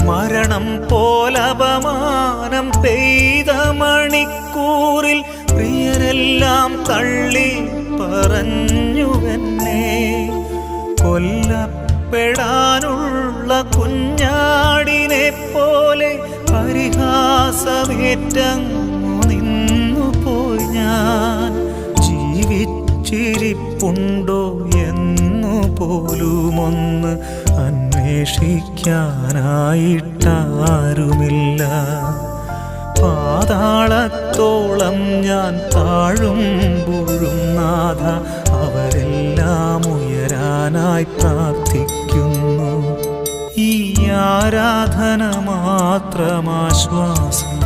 മരണം പോലപമാനം പെയ്ത മണിക്കൂറിൽ പ്രിയരെല്ലാം തള്ളി പറഞ്ഞുവെന്നെ. കൊല്ലപ്പെടാനുള്ള കുഞ്ഞാടിനെ പോലെ പരിഹാസമേറ്റങ്ങു നിന്നുപോയി ഞാൻ. ജീവിച്ചിരിപ്പുണ്ടോ എന്നു പോലുമൊന്ന് അന്വേഷിക്കാനായിട്ടാരുമില്ല. പാതാളത്തോളം ഞാൻ താഴുമ്പോഴും നാഥ അവരെല്ലാം ഉയരാനായി പ്രാർത്ഥിക്കുന്നു. ഈ ആരാധന മാത്രമാശ്വാസം.